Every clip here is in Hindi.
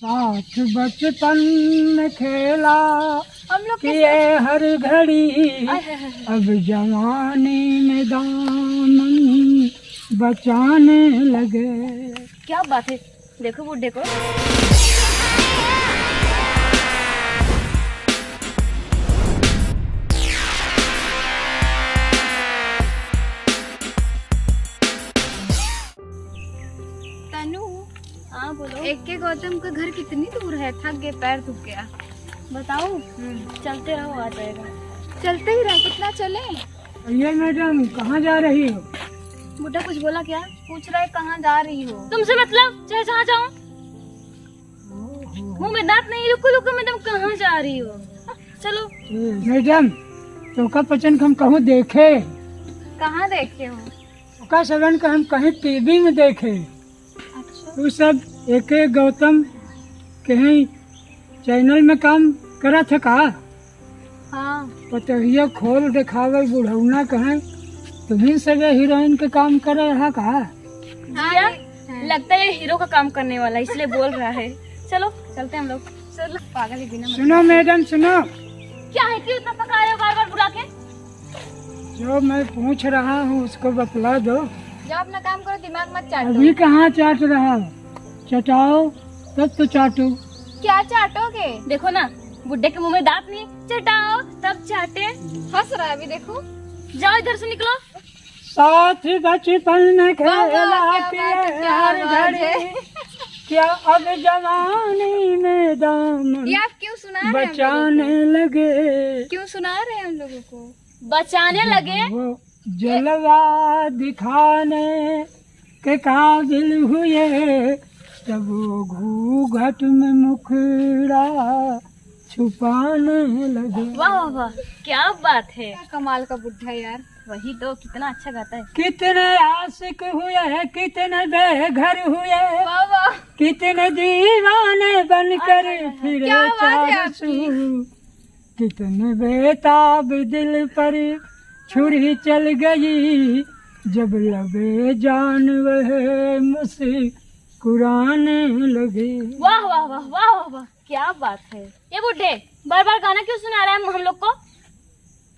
साथ बचपन में खेला हम लोग किए हर घड़ी, अब जवानी में दामन बचाने लगे। क्या बात है, देखो बुड्ढे को। तनु, हाँ बोलो। एक के गौतम का घर कितनी दूर है? थक गए, पैर दुख गया। बताओ। चलते रहो, आ जाएगा। चलते ही रहो, कितना चले? ये मैडम कहाँ जा रही हो? बुड्ढा कुछ बोला क्या? पूछ रहा है कहाँ जा रही हो। तुमसे मतलब, चाहे जहाँ जाऊँ। मुँह में दांत नहीं, रुको रुको मैडम, कहाँ जा रही हो? चलो। मैडम तो का पचन हम कहूँ देखे, कहाँ देखे हो? का सगन का हम कहीं टीवी में देखे। अच्छा। तू सब एक गौतम कहीं चैनल में काम करा था का? हाँ। पतहिया खोल दिखावे बुढ़ौना कहें तुम्ही सगे हीरोइन के काम कर रहा का? हाँ, लगता है ये हीरो का काम करने वाला, इसलिए बोल रहा है। चलो चलते हैं हम लोग। चलो, पागल ही बिना। सुनो मैडम सुनो। क्या है, क्यों इतना पका रहे हो बार बार बुला के? जो मैं पूछ रहा हूँ उसको बतला दो। जाओ अपना काम करो, दिमाग मत चाटो। अभी कहाँ चाट रहा हो? चटाओ तब तो चाटो। क्या चाटोगे? देखो ना, बुड्ढे के मुंह में दांत नहीं, चटाओ तब चाटे। हंस रहा है अभी, देखो। जाओ इधर से निकलो। साथ बचपन में खेला किए हर घड़ी, क्या अब जवानी में दामन ये आप क्यों सुना रहे हैं? बचाने लगे। क्यों सुना रहे हैं हम लोगों को? बचाने लगे। वो जलवा दिखाने के काबिल हुए, तब वो घूंघट में मुखड़ा छुपाने लगे। वाह वाह वाह, क्या बात है। कमाल का बुड्ढा यार। वही तो, कितना अच्छा गाता है। कितने आशिक हुए, कितने बेघर हुए, वाह वाह। कितने दीवाने बनकर फिरे क्या बात है चारसू, कितने बेताब दिल पर छुरी चल गई, जब लबे जान वह मुस्कुराने लगे। वाह वाह वाह वाह वाह वाह, क्या बात है। ये बुड्ढे बार बार गाना क्यों सुना रहा है हम लोग को?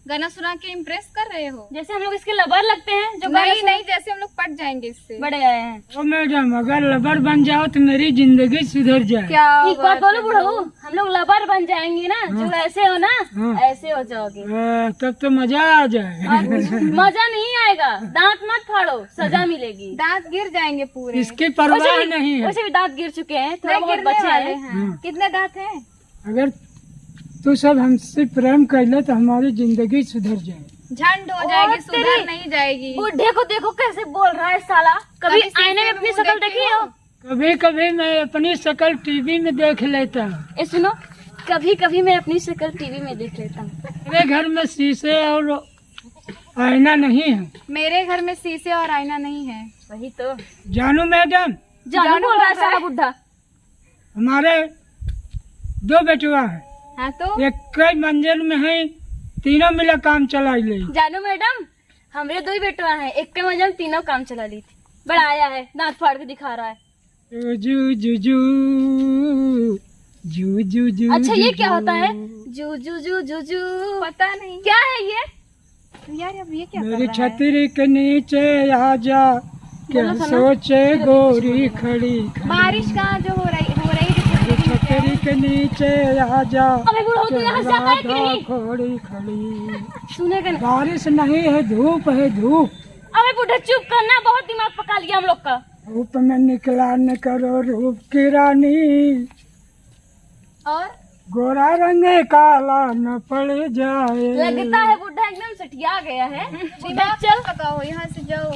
गाना सुना के इम्प्रेस कर रहे हो? जैसे हम लोग इसके लवर लगते हैं जो नहीं नहीं, जैसे हम लोग पट जाएंगे इससे। बड़े आए हैं। ओ मैडम, अगर लबर बन जाओ तो मेरी जिंदगी सुधर जाए। क्या एक बात बोलो बुढ़ऊ, हम लोग लवर बन जाएंगे ना, जो ऐसे हो ना, हाँ। ऐसे हो जाओगे। तब तो मजा आ जाए। मजा नहीं आएगा, दांत मत फाड़ो, सजा मिलेगी। दांत गिर जाएंगे पूरे। इसकी परवाह नहीं है। वैसे भी दांत गिर चुके हैं, थोड़ा बहुत बचे हैं। कितने दांत हैं? अगर तू सब हमसे प्रेम कर ले तो हमारी जिंदगी सुधर जाए। झंड हो जाएगी, सुधर नहीं जाएगी। बुढ़े को देखो कैसे बोल रहा है साला। कभी आईने में अपनी शक्ल देखी हो? कभी कभी मैं अपनी शक्ल टीवी में देख लेता हूँ। सुनो, कभी कभी मैं अपनी शक्ल टीवी में देख लेता हूँ। मेरे घर में शीशे और आईना नहीं है। मेरे घर में शीशे और आईना नहीं है। वही तो। जानू मैडम, जानू बोल रहा है साला बुढ़ा। हमारे दो बेटुआ है। हाँ तो एक कई मंजिल में है, तीनों मिला काम चला ले। जानू मैडम, हमारे दो ही बेटुआ हैं, एक के मजा तीनों काम चला ली थी। बड़ा आया है, दांत फाड़ के दिखा रहा है। जू जू जू जू जू जू। अच्छा ये क्या होता है? जू जू जू जू जू, पता नहीं क्या है ये यार। अब ये क्या मेरी छतरी के नीचे आ जा, क्या सोचे गोरी खड़ी खड़ी। बारिश का जो हो रही छतरी के नीचे आ जा, अबे बुढ़ऊ तू यहाँ से आता है कि नहीं? खोड़ी खड़ी। सुनेगा ना? बारिश नहीं है, धूप है धूप। अबे बुढ़ा चुप करना, बहुत दिमाग पका लिया हम लोग का। धूप में निकला न करो रूप की रानी, और गोरा रंग काला न पड़ जाए। लगता है बुढ़ा एकदम सठिया गया है। चल पकाओ, यहाँ से जाओ।